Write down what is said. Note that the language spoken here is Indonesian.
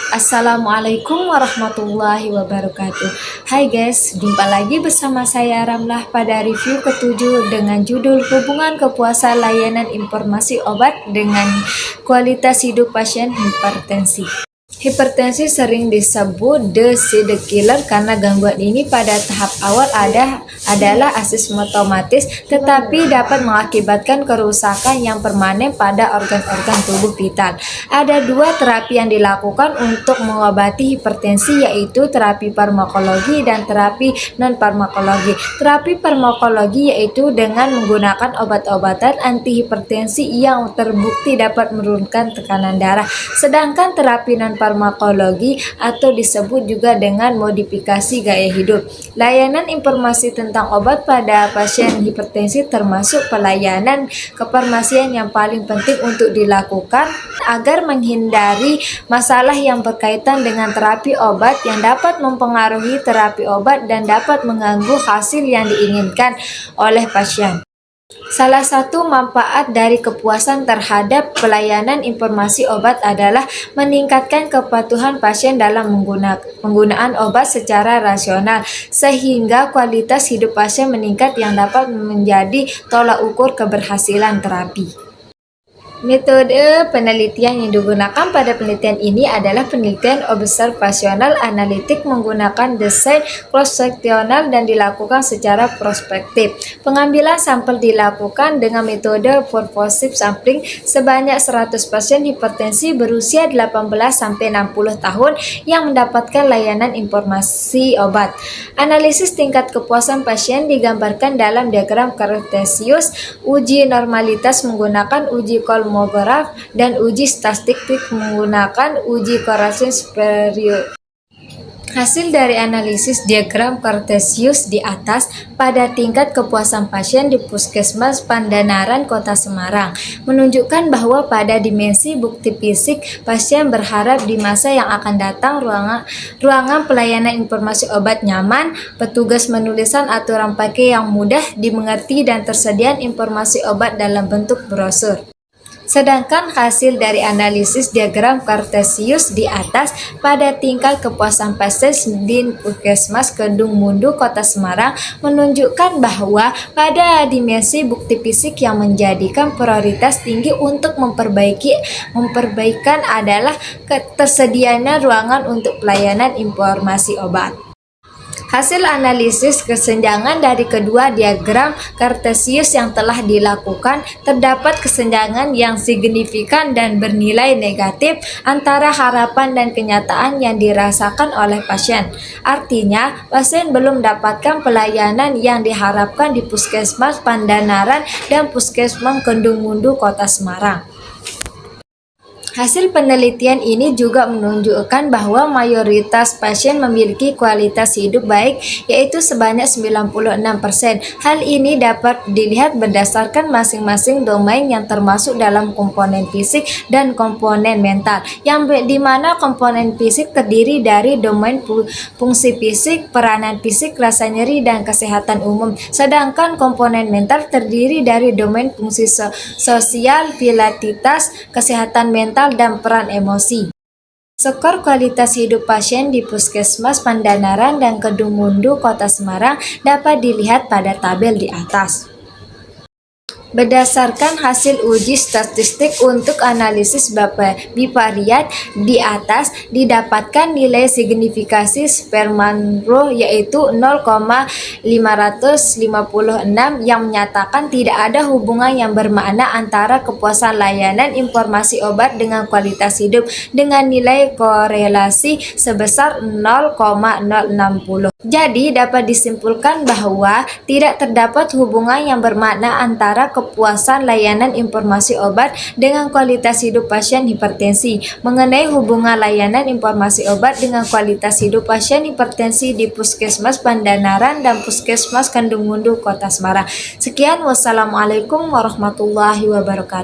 Assalamualaikum warahmatullahi wabarakatuh. Hai guys, jumpa lagi bersama saya Ramlah pada review ketujuh dengan judul Hubungan Kepuasan Layanan Informasi Obat dengan Kualitas Hidup Pasien Hipertensi. Hipertensi sering disebut the silent killer karena gangguan ini pada tahap awal adalah asimptomatis tetapi dapat mengakibatkan kerusakan yang permanen pada organ-organ tubuh vital. Ada dua terapi yang dilakukan untuk mengobati hipertensi, yaitu terapi farmakologi dan terapi non-farmakologi. Terapi farmakologi yaitu dengan menggunakan obat-obatan antihipertensi yang terbukti dapat menurunkan tekanan darah. Sedangkan terapi non-farmakologi atau disebut juga dengan modifikasi gaya hidup. Layanan informasi tentang obat pada pasien hipertensi termasuk pelayanan kefarmasian yang paling penting untuk dilakukan agar menghindari masalah yang berkaitan dengan terapi obat yang dapat mempengaruhi terapi obat dan dapat mengganggu hasil yang diinginkan oleh pasien. Salah satu manfaat dari kepuasan terhadap pelayanan informasi obat adalah meningkatkan kepatuhan pasien dalam penggunaan obat secara rasional, sehingga kualitas hidup pasien meningkat yang dapat menjadi tolak ukur keberhasilan terapi. Metode penelitian yang digunakan pada penelitian ini adalah penelitian observasional analitik menggunakan desain cross-seksional dan dilakukan secara prospektif. Pengambilan sampel dilakukan dengan metode purposive sampling sebanyak 100 pasien hipertensi berusia 18-60 tahun yang mendapatkan layanan informasi obat. Analisis tingkat kepuasan pasien digambarkan dalam diagram Cartesius. Uji normalitas menggunakan uji kolmograf dan uji statistik menggunakan uji korelasi superior. Hasil dari analisis diagram Cartesius di atas pada tingkat kepuasan pasien di Puskesmas Pandanaran Kota Semarang menunjukkan bahwa pada dimensi bukti fisik pasien berharap di masa yang akan datang ruangan pelayanan informasi obat nyaman, petugas menuliskan aturan pakai yang mudah dimengerti dan tersediaan informasi obat dalam bentuk brosur. Sedangkan hasil dari analisis diagram Cartesius di atas pada tingkat kepuasan pasien di Puskesmas Kedung Mundu Kota Semarang menunjukkan bahwa pada dimensi bukti fisik yang menjadikan prioritas tinggi untuk memperbaikan adalah ketersediaan ruangan untuk pelayanan informasi obat. Hasil analisis kesenjangan dari kedua diagram Cartesius yang telah dilakukan, terdapat kesenjangan yang signifikan dan bernilai negatif antara harapan dan kenyataan yang dirasakan oleh pasien. Artinya, pasien belum mendapatkan pelayanan yang diharapkan di Puskesmas Pandanaran dan Puskesmas Kedung Mundu Kota Semarang. Hasil penelitian ini juga menunjukkan bahwa mayoritas pasien memiliki kualitas hidup baik, yaitu sebanyak 96%. Hal ini dapat dilihat berdasarkan masing-masing domain yang termasuk dalam komponen fisik dan komponen mental, yang dimana komponen fisik terdiri dari domain fungsi fisik, peranan fisik, rasa nyeri, dan kesehatan umum. Sedangkan komponen mental terdiri dari domain fungsi sosial, pilatitas, kesehatan mental, dan peran emosi. Skor kualitas hidup pasien di Puskesmas Pandanaran dan Kedung Mundu Kota Semarang dapat dilihat pada tabel di atas. Berdasarkan hasil uji statistik untuk analisis bivariat di atas, didapatkan nilai signifikasi Spermanrow yaitu 0,556 yang menyatakan tidak ada hubungan yang bermakna antara kepuasan layanan informasi obat dengan kualitas hidup dengan nilai korelasi sebesar 0,060. Jadi dapat disimpulkan bahwa tidak terdapat hubungan yang bermakna antara kepuasan layanan informasi obat dengan kualitas hidup pasien hipertensi. Mengenai hubungan layanan informasi obat dengan kualitas hidup pasien hipertensi di Puskesmas Pandanaran dan Puskesmas Kedung Mundu Kota Semarang. Sekian, wassalamualaikum warahmatullahi wabarakatuh.